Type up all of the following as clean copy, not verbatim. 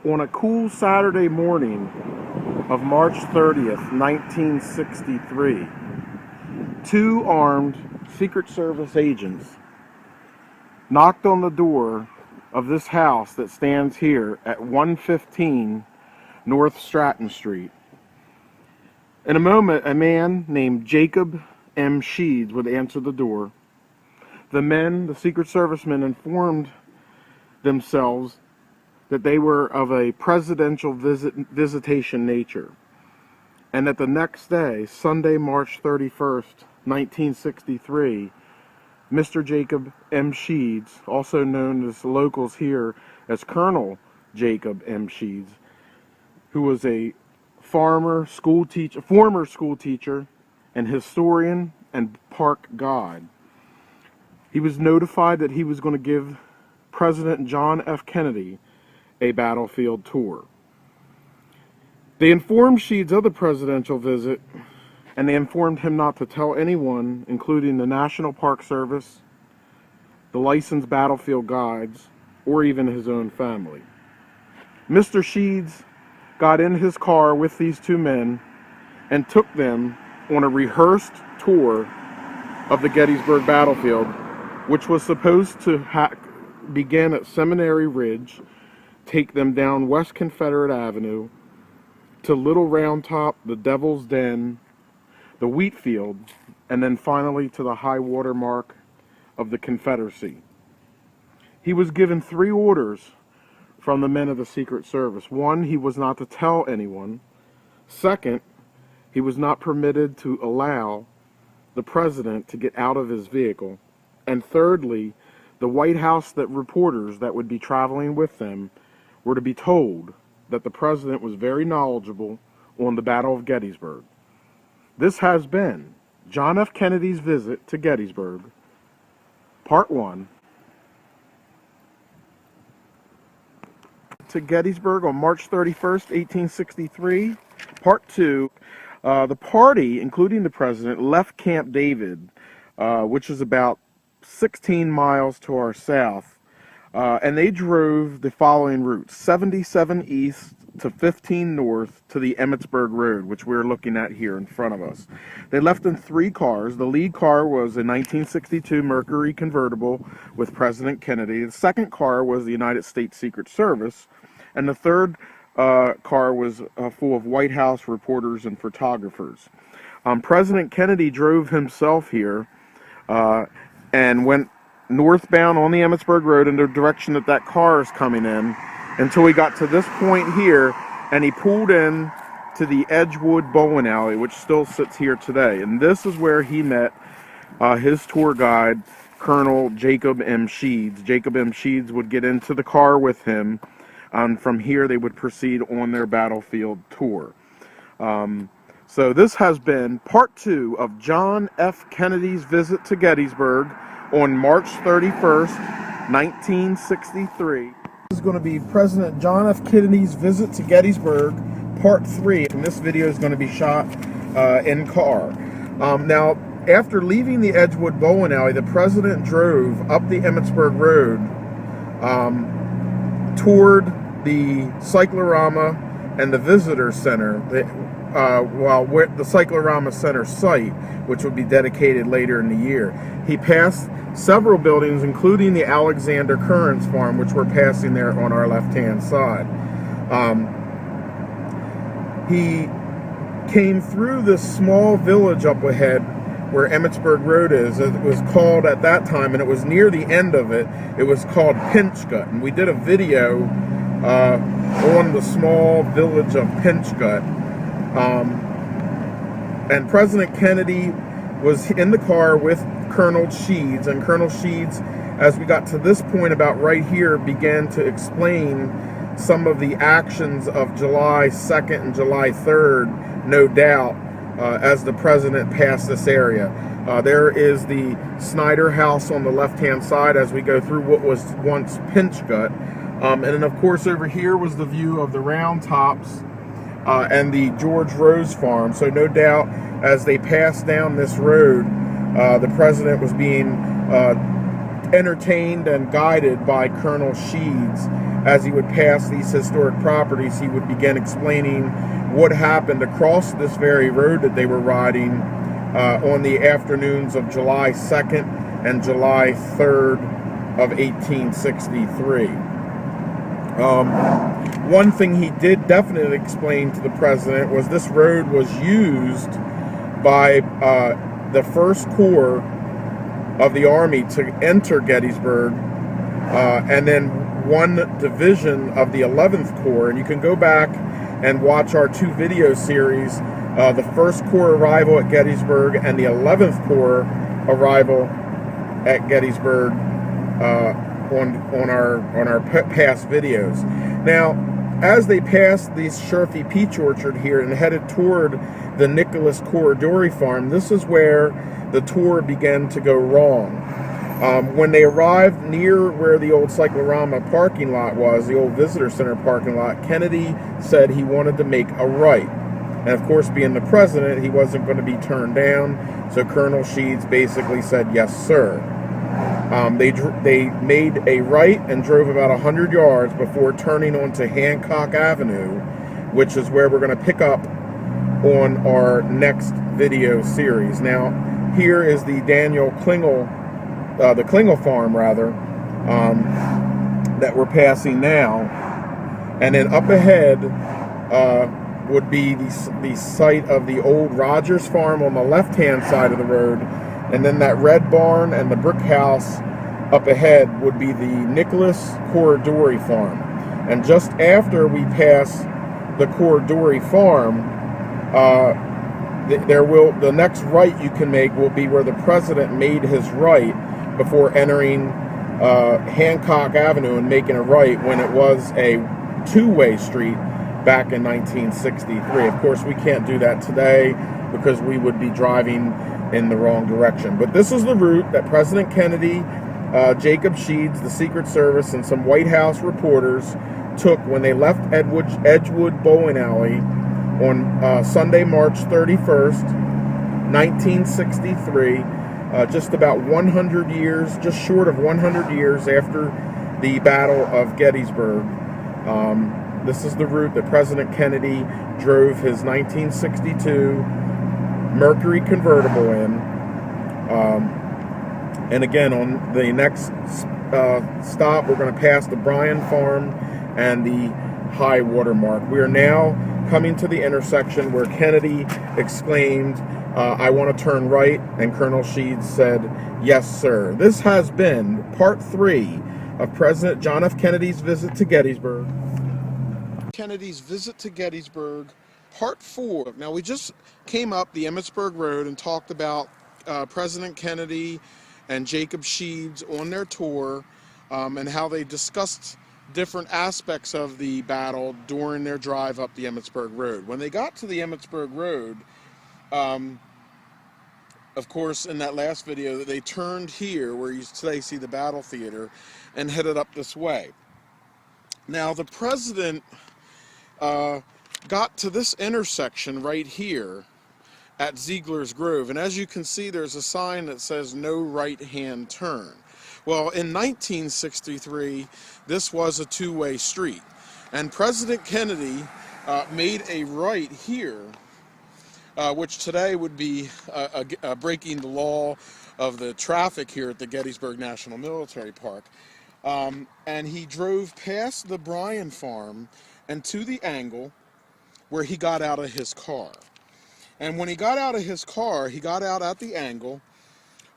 On a cool Saturday morning of March 30th, 1963, two armed Secret Service agents knocked on the door of this house that stands here at 115 North Stratton Street. In a moment, a man named Jacob M. Sheeds would answer the door. The Secret Service men, informed themselves that they were of a presidential visitation nature, and that the next day, Sunday, March 31st, 1963, Mr. Jacob M. Sheeds, also known as locals here as Colonel Jacob M. Sheeds, who was a former school teacher and historian and park guide. He was notified that he was going to give President John F. Kennedy a battlefield tour. They informed Sheeds of the presidential visit, and they informed him not to tell anyone, including the National Park Service, the licensed battlefield guides, or even his own family. Mr. Sheeds got in his car with these two men and took them on a rehearsed tour of the Gettysburg battlefield, which was supposed to begin at Seminary Ridge, take them down West Confederate Avenue to Little Round Top, the Devil's Den, the wheat field, and then finally to the high water mark of the Confederacy. He was given 3 orders from the men of the Secret Service. 1, he was not to tell anyone. 2nd, he was not permitted to allow the president to get out of his vehicle. And thirdly, the White House reporters that would be traveling with them were to be told that the president was very knowledgeable on the Battle of Gettysburg. This has been John F. Kennedy's visit to Gettysburg, Part 1. To Gettysburg on March 31st, 1863. Part 2. The party, including the president, left Camp David, which is about 16 miles to our south, and they drove the following routes: 77 east to 15 north to the Emmitsburg Road, which we're looking at here in front of us. They left in 3 cars. The lead car was a 1962 Mercury convertible with President Kennedy. The second car was the United States Secret Service, and the third car was full of White House reporters and photographers. President Kennedy drove himself here and went northbound on the Emmitsburg Road in the direction that car is coming in, until he got to this point here, and he pulled in to the Edgewood Bowling Alley, which still sits here today. And this is where he met his tour guide, Colonel Jacob M. Sheeds. Jacob M. Sheeds would get into the car with him, and from here they would proceed on their battlefield tour. So this has been Part 2 of John F. Kennedy's visit to Gettysburg on March 31st, 1963. This is going to be President John F. Kennedy's visit to Gettysburg, Part 3, and this video is going to be shot in car. Now, after leaving the Edgewood Bowling Alley, the president drove up the Emmitsburg Road toward the Cyclorama and the Visitor Center, the Cyclorama Center site, which would be dedicated later in the year. He passed several buildings, including the Alexander Curran's farm, which we're passing there on our left-hand side. He came through this small village up ahead where Emmitsburg Road is. It was called at that time, and it was near the end of it, it was called Pinchgut. And we did a video on the small village of Pinchgut. And President Kennedy was in the car with Colonel Sheeds, and Colonel Sheeds, as we got to this point about right here, began to explain some of the actions of July 2nd and July 3rd, no doubt, as the president passed this area. There is the Snyder House on the left-hand side as we go through what was once Pinchgut. And then, of course, over here was the view of the Round Tops and the George Rose Farm. So no doubt, as they passed down this road, the president was being entertained and guided by Colonel Sheeds as he would pass these historic properties, he would begin explaining what happened across this very road that they were riding on the afternoons of July 2nd and July 3rd of 1863. One thing he did definitely explain to the president was this road was used by the First Corps of the Army to enter Gettysburg, and then one division of the 11th Corps. And you can go back and watch our two video series, the First Corps arrival at Gettysburg and the 11th Corps arrival at Gettysburg, on our past videos. Now, as they passed the Sherfy Peach Orchard here and headed toward the Nicholas Corridori Farm, this is where the tour began to go wrong. When they arrived near where the old Cyclorama parking lot was, the old visitor center parking lot, Kennedy said he wanted to make a right. And of course, being the president, he wasn't going to be turned down, so Colonel Sheeds basically said, yes, sir. They made a right and drove about 100 yards before turning onto Hancock Avenue, which is where we're going to pick up on our next video series. Now, here is the Daniel Klingel, the Klingel farm, rather, that we're passing now. And then up ahead would be the site of the old Rogers farm on the left-hand side of the road. And then that red barn and the brick house up ahead would be the Nicholas Corridori Farm. And just after we pass the Corridori Farm, the next right you can make will be where the president made his right before entering Hancock Avenue and making a right when it was a two-way street back in 1963. Of course, we can't do that today because we would be driving in the wrong direction. But this is the route that President Kennedy, Jacob Sheeds, the Secret Service, and some White House reporters took when they left Edgewood Bowling Alley on Sunday, March 31st, 1963, just about 100 years, just short of 100 years after the Battle of Gettysburg. This is the route that President Kennedy drove his 1962 Mercury convertible in. And again, on the next stop, we're going to pass the Bryan Farm and the high water mark. We are now coming to the intersection where Kennedy exclaimed, I want to turn right, and Colonel Sheeds said, yes, sir. This has been part 3 of President John F. Kennedy's visit to Gettysburg. Kennedy's visit to Gettysburg, part 4. Now, we just came up the Emmitsburg Road and talked about President Kennedy and Jacob Sheeds on their tour, and how they discussed different aspects of the battle during their drive up the Emmitsburg Road. When they got to the Emmitsburg Road, of course, in that last video, they turned here where you today see the battle theater and headed up this way. Now, the president got to this intersection right here at Ziegler's Grove, and as you can see, there's a sign that says no right-hand turn. Well, in 1963, this was a two-way street, and President Kennedy made a right here, which today would be breaking the law of the traffic here at the Gettysburg National Military Park. And he drove past the Bryan Farm and to the angle where he got out of his car. And when he got out of his car, he got out at the angle,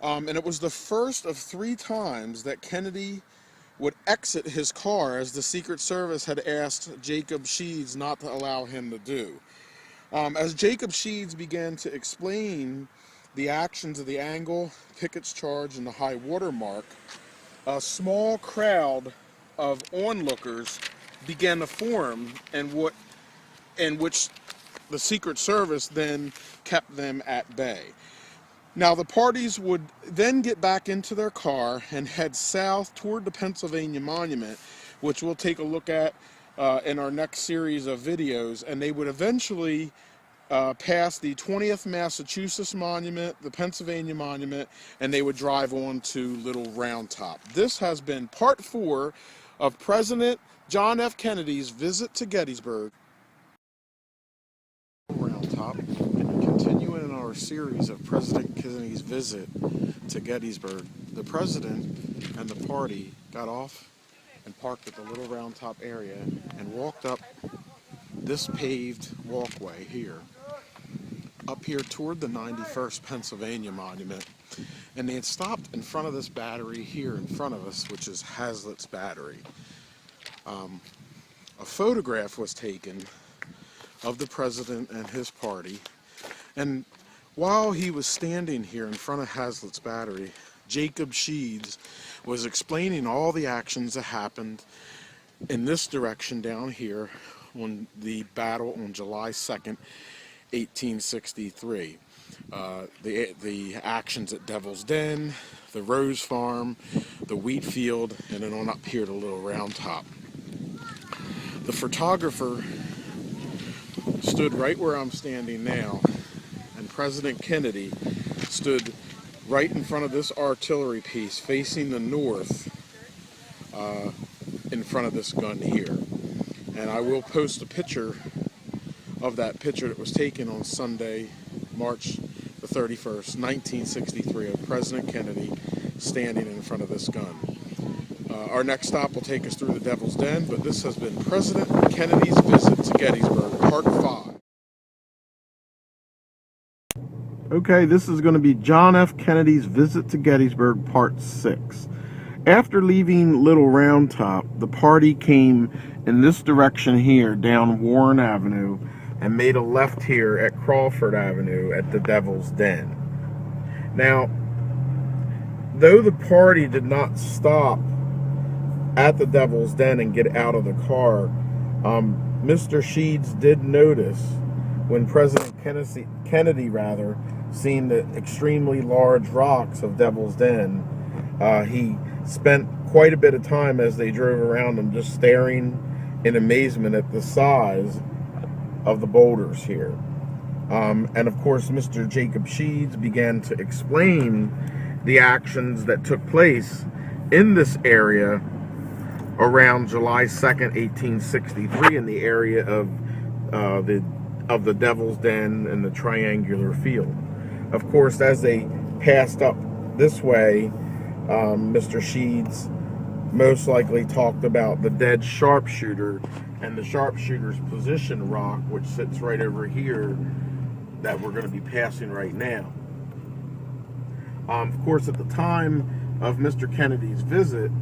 and it was the first of 3 times that Kennedy would exit his car, as the Secret Service had asked Jacob Sheeds not to allow him to do. As Jacob Sheeds began to explain the actions of the angle, Pickett's charge, and the high water mark, a small crowd of onlookers began to form, in which the Secret Service then kept them at bay. Now, the parties would then get back into their car and head south toward the Pennsylvania Monument, which we'll take a look at in our next series of videos, and they would eventually pass the 20th Massachusetts Monument, the Pennsylvania Monument, and they would drive on to Little Round Top. This has been part 4 of President John F. Kennedy's visit to Gettysburg. Round top, continuing in our series of President Kennedy's visit to Gettysburg. The president and the party got off and parked at the Little Round Top area and walked up this paved walkway here, up here toward the 91st Pennsylvania Monument. And they had stopped in front of this battery here in front of us, which is Hazlitt's Battery. A photograph was taken of the president and his party, and while he was standing here in front of Hazlitt's Battery, Jacob Sheeds was explaining all the actions that happened in this direction down here on the battle on July 2nd, 1863. The actions at Devil's Den, the Rose Farm, the wheat field, and then on up here to Little Round Top. The photographer stood right where I'm standing now, and President Kennedy stood right in front of this artillery piece facing the north, in front of this gun here. And I will post a picture of that picture that was taken on Sunday, March the 31st, 1963, of President Kennedy standing in front of this gun. Our next stop will take us through the Devil's Den, but this has been President Kennedy's visit to Gettysburg, Part 5. Okay, this is going to be John F. Kennedy's visit to Gettysburg, Part 6. After leaving Little Round Top, the party came in this direction here, down Warren Avenue, and made a left here at Crawford Avenue at the Devil's Den. Now, though the party did not stop at the Devil's Den and get out of the car, Mr. Sheeds did notice when President Kennedy seen the extremely large rocks of Devil's Den. He spent quite a bit of time as they drove around them just staring in amazement at the size of the boulders here. And of course, Mr. Jacob Sheeds began to explain the actions that took place in this area around July 2nd, 1863, in the area of the Devil's Den and the triangular field. Of course, as they passed up this way, Mr. Sheeds most likely talked about the dead sharpshooter and the sharpshooter's position rock, which sits right over here, that we're going to be passing right now. Of course, at the time of Mr. Kennedy's visit,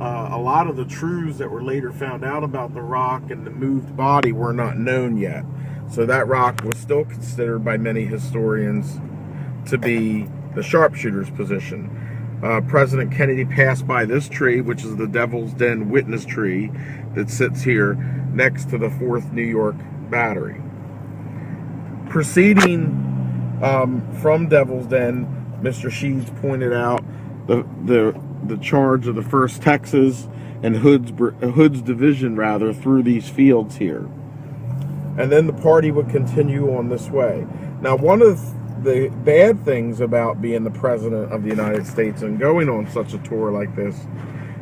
a lot of the truths that were later found out about the rock and the moved body were not known yet. So that rock was still considered by many historians to be the sharpshooter's position. President Kennedy passed by this tree, which is the Devil's Den witness tree that sits here next to the 4th New York Battery. Proceeding from Devil's Den, Mr. Sheeds pointed out the charge of the 1st Texas and Hood's division through these fields here. And then the party would continue on this way. Now, one of the bad things about being the President of the United States and going on such a tour like this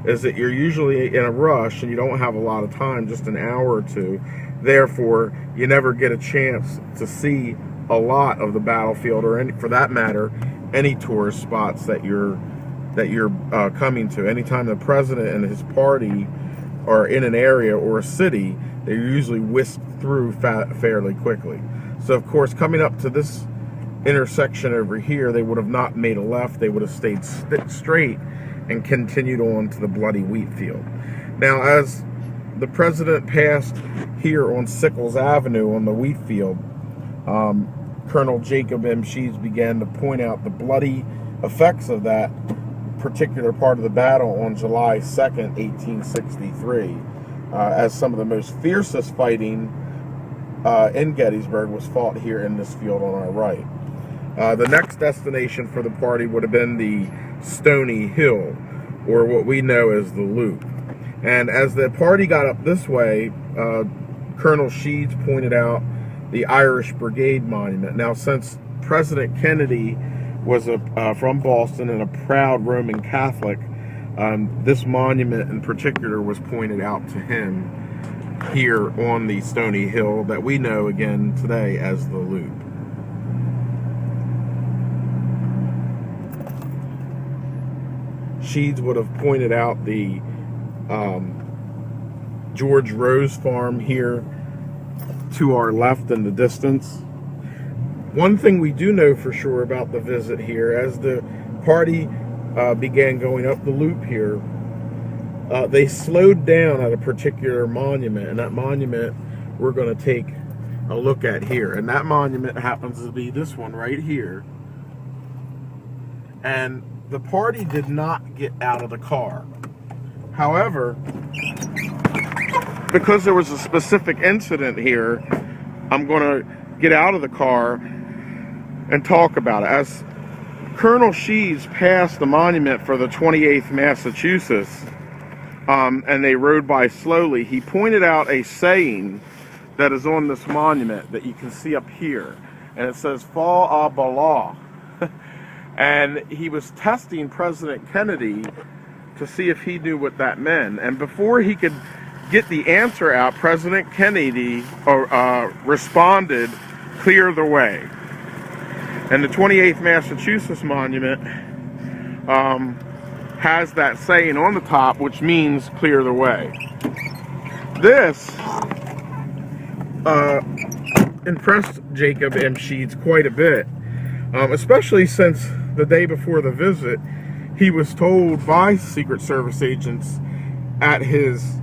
is that you're usually in a rush and you don't have a lot of time, just an hour or two. Therefore, you never get a chance to see a lot of the battlefield, or any, for that matter, any tourist spots that you're coming to. Anytime the President and his party are in an area or a city, they're usually whisked through fairly quickly. So, of course, coming up to this intersection over here, they would have not made a left. They would have stayed straight and continued on to the bloody wheat field. Now, as the president passed here on Sickles Avenue on the wheat field, Colonel Jacob M. Sheeds began to point out the bloody effects of that particular part of the battle on July 2nd, 1863, as some of the most fiercest fighting in Gettysburg was fought here in this field on our right. The next destination for the party would have been the Stony Hill, or what we know as the Loop. And as the party got up this way, Colonel Sheeds pointed out the Irish Brigade Monument. Now, since President Kennedy was from Boston and a proud Roman Catholic, This monument in particular was pointed out to him here on the stony hill that we know again today as the Loop. Sheeds would have pointed out the George Rose farm here to our left in the distance. One thing we do know for sure about the visit here, as the party began going up the Loop here, they slowed down at a particular monument, and that monument we're going to take a look at here. And that monument happens to be this one right here. And the party did not get out of the car. However, because there was a specific incident here, I'm going to get out of the car and talk about it. As Colonel Sheeds passed the monument for the 28th Massachusetts, and they rode by slowly, he pointed out a saying that is on this monument that you can see up here. And it says, "Fall a bala." And he was testing President Kennedy to see if he knew what that meant. And before he could get the answer out, President Kennedy responded, "Clear the way." And the 28th Massachusetts monument has that saying on the top, which means "clear the way." This impressed Jacob M. Sheeds quite a bit, especially since the day before the visit, he was told by Secret Service agents at his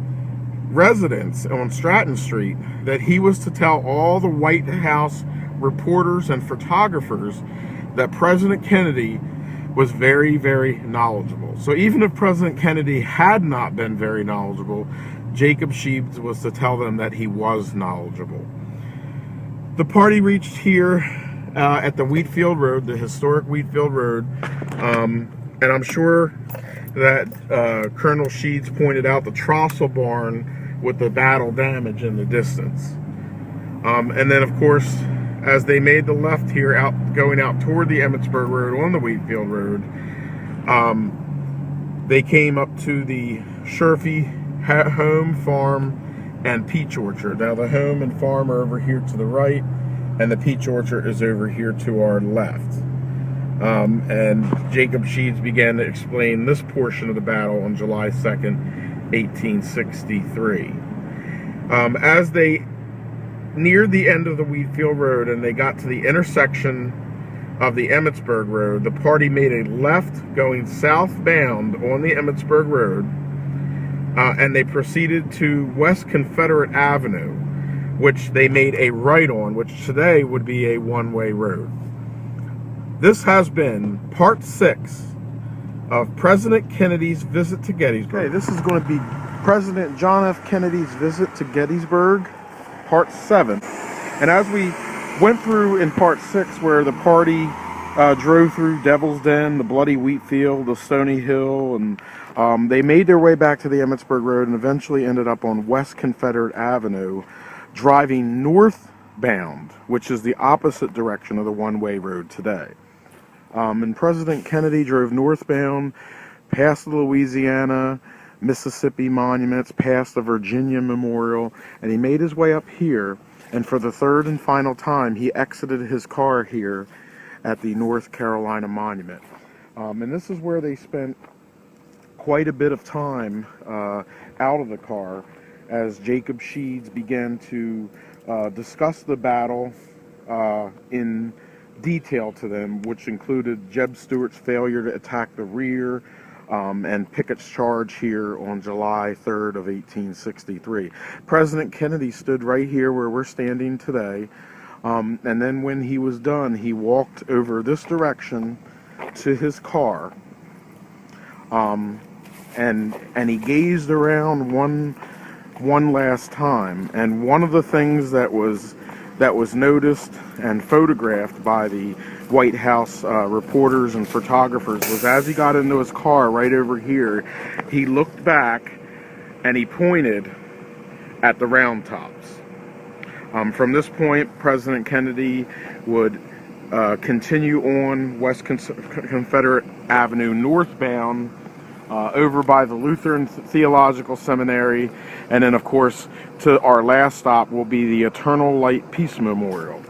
residence on Stratton Street that he was to tell all the White House reporters and photographers that President Kennedy was very, very knowledgeable. So even if President Kennedy had not been very knowledgeable, Jacob Sheeds was to tell them that he was knowledgeable. The party reached here at the Wheatfield Road, the historic Wheatfield Road, and I'm sure that Colonel Sheeds pointed out the Trossel barn with the battle damage in the distance. And then, of course, as they made the left here, going out toward the Emmitsburg Road on the Wheatfield Road, they came up to the Sherfy home, farm, and peach orchard. Now, the home and farm are over here to the right, and the peach orchard is over here to our left. And Jacob Sheeds began to explain this portion of the battle on July 2nd, 1863. As they neared the end of the Wheatfield Road and they got to the intersection of the Emmitsburg Road, the party made a left going southbound on the Emmitsburg Road, and they proceeded to West Confederate Avenue, which they made a right on, which today would be a one-way road. This has been part 6 of President Kennedy's visit to Gettysburg. Okay, this is going to be President John F. Kennedy's visit to Gettysburg, part 7. And as we went through in part 6, where the party drove through Devil's Den, the Bloody Wheatfield, the Stony Hill, and they made their way back to the Emmitsburg Road and eventually ended up on West Confederate Avenue, driving northbound, which is the opposite direction of the one-way road today. And President Kennedy drove northbound, past the Louisiana, Mississippi monuments, past the Virginia Memorial, and he made his way up here, and for the third and final time, he exited his car here at the North Carolina Monument. And this is where they spent quite a bit of time out of the car as Jacob Sheeds began to discuss the battle in detail to them, which included Jeb Stuart's failure to attack the rear, and Pickett's charge here on July 3rd of 1863. President Kennedy stood right here where we're standing today, and then when he was done, he walked over this direction to his car, and he gazed around one last time. And one of the things that was noticed and photographed by the White House reporters and photographers was, as he got into his car right over here, he looked back and he pointed at the Round Tops. From this point, President Kennedy would continue on West Confederate Avenue northbound over by the Lutheran Theological Seminary, and then of course to our last stop will be the Eternal Light Peace Memorial.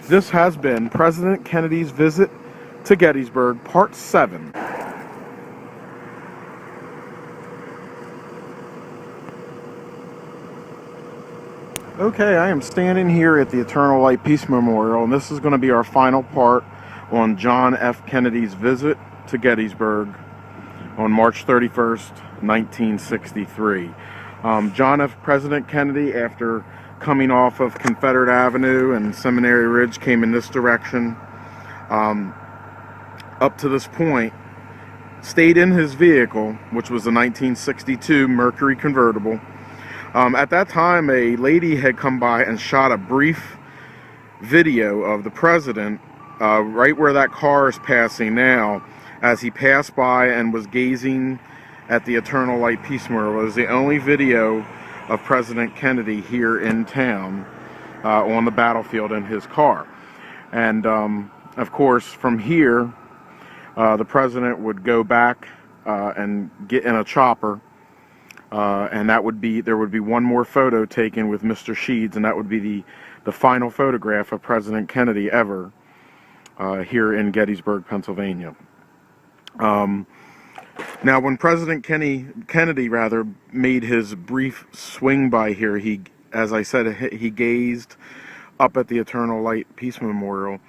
This has been President Kennedy's visit to Gettysburg, Part 7. Okay, I am standing here at the Eternal Light Peace Memorial, and this is going to be our final part on John F. Kennedy's visit to Gettysburg on March 31st, 1963. President Kennedy, after coming off of Confederate Avenue and Seminary Ridge, came in this direction. Up to this point, stayed in his vehicle, which was a 1962 Mercury convertible. At that time, a lady had come by and shot a brief video of the president right where that car is passing now, as he passed by and was gazing at the Eternal Light Peace Memorial. It was the only video of President Kennedy here in town on the battlefield in his car. And of course, from here, the president would go back and get in a chopper. And there would be one more photo taken with Mr. Sheeds, and that would be the final photograph of President Kennedy ever here in Gettysburg, Pennsylvania. Now, when President Kennedy made his brief swing by here, as I said, he gazed up at the Eternal Light Peace Memorial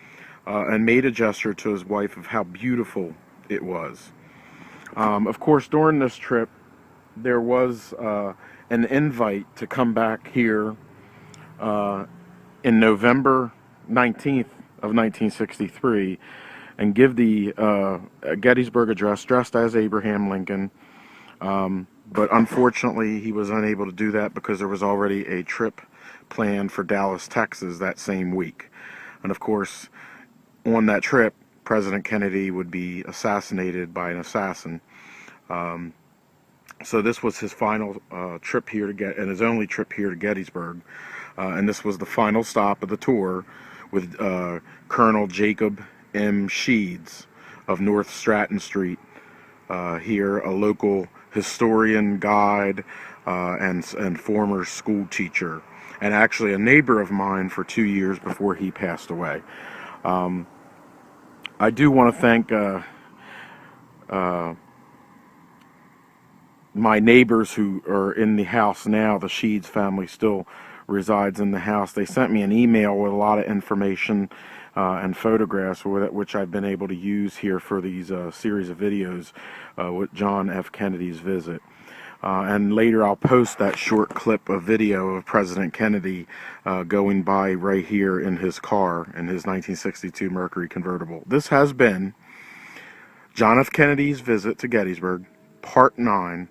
and made a gesture to his wife of how beautiful it was. Of course, during this trip, there was an invite to come back here in November 19th of 1963 and give the Gettysburg Address dressed as Abraham Lincoln. But unfortunately, he was unable to do that because there was already a trip planned for Dallas, Texas that same week. And of course, on that trip, President Kennedy would be assassinated by an assassin. So this was his final trip here and his only trip here to Gettysburg. And this was the final stop of the tour with Colonel Jacob M. Sheeds of North Stratton Street, here, a local historian, guide, and former school teacher, and actually a neighbor of mine for 2 years before he passed away. I do want to thank my neighbors who are in the house now. The Sheeds family still resides in the house. They sent me an email with a lot of information and photographs which I've been able to use here for these series of videos with John F. Kennedy's visit. And later I'll post that short clip of video of President Kennedy going by right here in his car in his 1962 Mercury convertible. This has been John F. Kennedy's visit to Gettysburg, Part 9,